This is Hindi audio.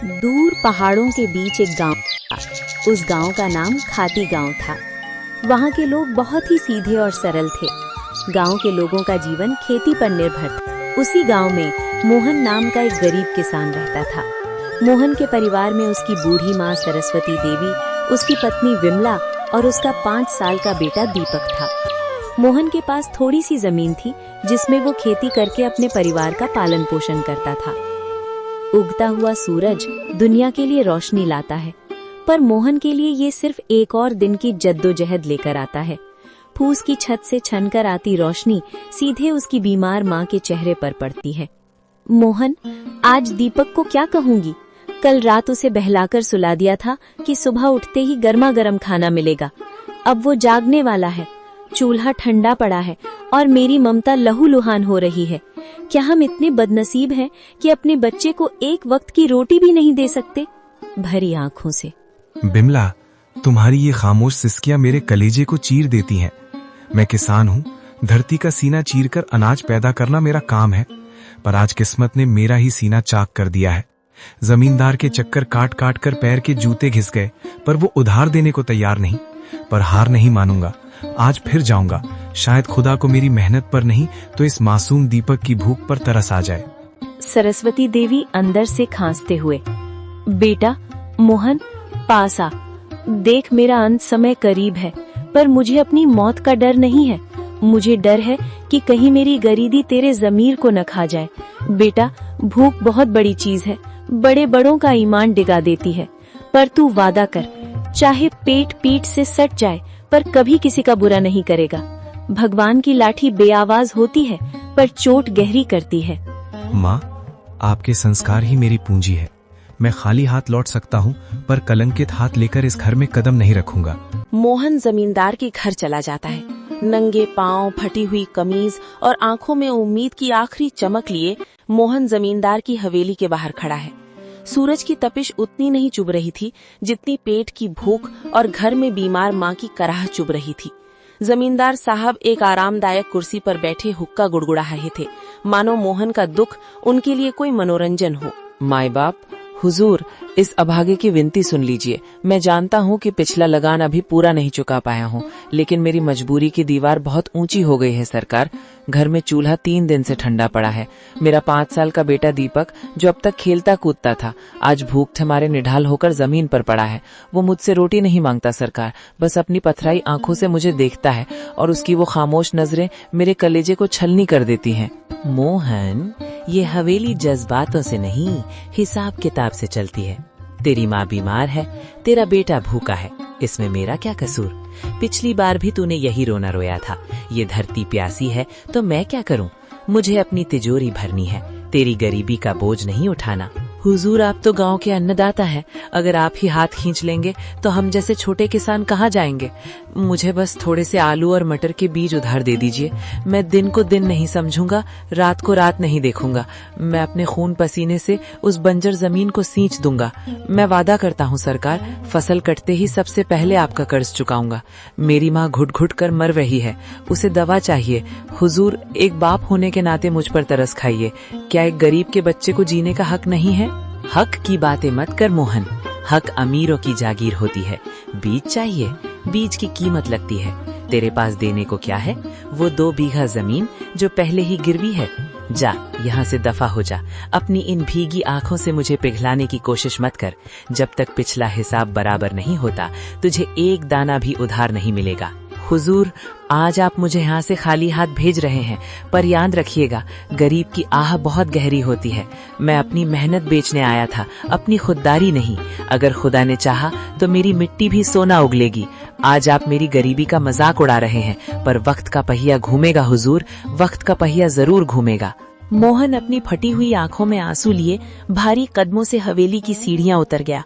दूर पहाड़ों के बीच एक गांव था। उस गांव का नाम खाती गांव था। वहां के लोग बहुत ही सीधे और सरल थे। गांव के लोगों का जीवन खेती पर निर्भर था। उसी गांव में मोहन नाम का एक गरीब किसान रहता था। मोहन के परिवार में उसकी बूढ़ी माँ सरस्वती देवी, उसकी पत्नी विमला और उसका 5 साल का बेटा दीपक था। मोहन के पास थोड़ी सी जमीन थी जिसमें वो खेती करके अपने परिवार का पालन पोषण करता था। उगता हुआ सूरज दुनिया के लिए रोशनी लाता है, पर मोहन के लिए ये सिर्फ एक और दिन की जद्दोजहद लेकर आता है। फूस की छत से छनकर आती रोशनी सीधे उसकी बीमार माँ के चेहरे पर पड़ती है। मोहन, आज दीपक को क्या कहूंगी? कल रात उसे बहलाकर सुला दिया था कि सुबह उठते ही गर्मा गर्म खाना मिलेगा। अब वो जागने वाला है, चूल्हा ठंडा पड़ा है और मेरी ममता लहूलुहान हो रही है। क्या हम इतने बदनसीब हैं कि अपने बच्चे को एक वक्त की रोटी भी नहीं दे सकते? भरी आंखों से। बिमला, तुम्हारी ये खामोश सिसकियां मेरे कलेजे को चीर देती हैं। मैं किसान हूँ, धरती का सीना चीरकर अनाज पैदा करना मेरा काम है, पर आज किस्मत ने मेरा ही सीना चाक कर दिया है। जमींदार के चक्कर काट काट कर पैर के जूते घिस गए, पर वो उधार देने को तैयार नहीं। पर हार नहीं मानूंगा, आज फिर जाऊंगा। शायद खुदा को मेरी मेहनत पर नहीं तो इस मासूम दीपक की भूख पर तरस आ जाए। सरस्वती देवी अंदर से खांसते हुए, बेटा मोहन, पास आ। देख, मेरा अंत समय करीब है, पर मुझे अपनी मौत का डर नहीं है। मुझे डर है कि कहीं मेरी गरीबी तेरे जमीर को न खा जाए। बेटा, भूख बहुत बड़ी चीज है, बड़े बड़ों का ईमान डिगा देती है। पर तू वादा कर, चाहे पेट पीठ से सट जाए पर कभी किसी का बुरा नहीं करेगा। भगवान की लाठी बेआवाज होती है पर चोट गहरी करती है। माँ, आपके संस्कार ही मेरी पूंजी है। मैं खाली हाथ लौट सकता हूँ, पर कलंकित हाथ लेकर इस घर में कदम नहीं रखूंगा। मोहन जमींदार के घर चला जाता है। नंगे पांव, फटी हुई कमीज और आंखों में उम्मीद की आखिरी चमक लिए मोहन जमींदार की हवेली के बाहर खड़ा है। सूरज की तपिश उतनी नहीं चुभ रही थी जितनी पेट की भूख और घर में बीमार माँ की कराह चुभ रही थी। जमींदार साहब एक आरामदायक कुर्सी पर बैठे हुक्का गुड़गुड़ा रहे थे, मानो मोहन का दुख उनके लिए कोई मनोरंजन हो। माई बाप, हुजूर, इस अभागे की विनती सुन लीजिए। मैं जानता हूँ कि पिछला लगान अभी पूरा नहीं चुका पाया हूँ, लेकिन मेरी मजबूरी की दीवार बहुत ऊंची हो गई है सरकार। घर में चूल्हा 3 दिन से ठंडा पड़ा है। मेरा 5 साल का बेटा दीपक, जो अब तक खेलता कूदता था, आज भूख हमारे निढाल होकर जमीन पर पड़ा है। वो मुझसे रोटी नहीं मांगता सरकार, बस अपनी पथराई आंखों से मुझे देखता है और उसकी वो खामोश नजरें मेरे कलेजे को छलनी कर देती हैं। मोहन, ये हवेली जज्बातों से नहीं, हिसाब किताब से चलती है। तेरी माँ बीमार है, तेरा बेटा भूखा है, इसमें मेरा क्या कसूर? पिछली बार भी तूने यही रोना रोया था। ये धरती प्यासी है तो मैं क्या करूं? मुझे अपनी तिजोरी भरनी है, तेरी गरीबी का बोझ नहीं उठाना। हुजूर, आप तो गांव के अन्नदाता हैं। अगर आप ही हाथ खींच लेंगे तो हम जैसे छोटे किसान कहाँ जाएंगे? मुझे बस थोड़े से आलू और मटर के बीज उधार दे दीजिए। मैं दिन को दिन नहीं समझूंगा, रात को रात नहीं देखूंगा। मैं अपने खून पसीने से उस बंजर जमीन को सींच दूंगा। मैं वादा करता हूँ सरकार, फसल कटते ही सबसे पहले आपका कर्ज चुकाऊंगा। मेरी माँ घुट घुट कर मर रही है, उसे दवा चाहिए। हुजूर, एक बाप होने के नाते मुझ पर तरस खाइए। क्या एक गरीब के बच्चे को जीने का हक नहीं है? हक की बातें मत कर मोहन, हक अमीरों की जागीर होती है। बीज चाहिए, बीज की कीमत लगती है। तेरे पास देने को क्या है? वो 2 बीघा जमीन जो पहले ही गिरवी है। जा, यहाँ से दफा हो जा। अपनी इन भीगी आंखों से मुझे पिघलाने की कोशिश मत कर। जब तक पिछला हिसाब बराबर नहीं होता, तुझे एक दाना भी उधार नहीं मिलेगा। हुजूर, आज आप मुझे यहाँ से खाली हाथ भेज रहे हैं, पर याद रखिएगा, गरीब की आह बहुत गहरी होती है। मैं अपनी मेहनत बेचने आया था, अपनी खुददारी नहीं। अगर खुदा ने चाहा तो मेरी मिट्टी भी सोना उगलेगी। आज आप मेरी गरीबी का मजाक उड़ा रहे हैं, पर वक्त का पहिया घूमेगा हुजूर, वक्त का पहिया जरूर घूमेगा। मोहन अपनी फटी हुई आंखों में आंसू लिए भारी कदमों से हवेली की सीढ़ियां उतर गया।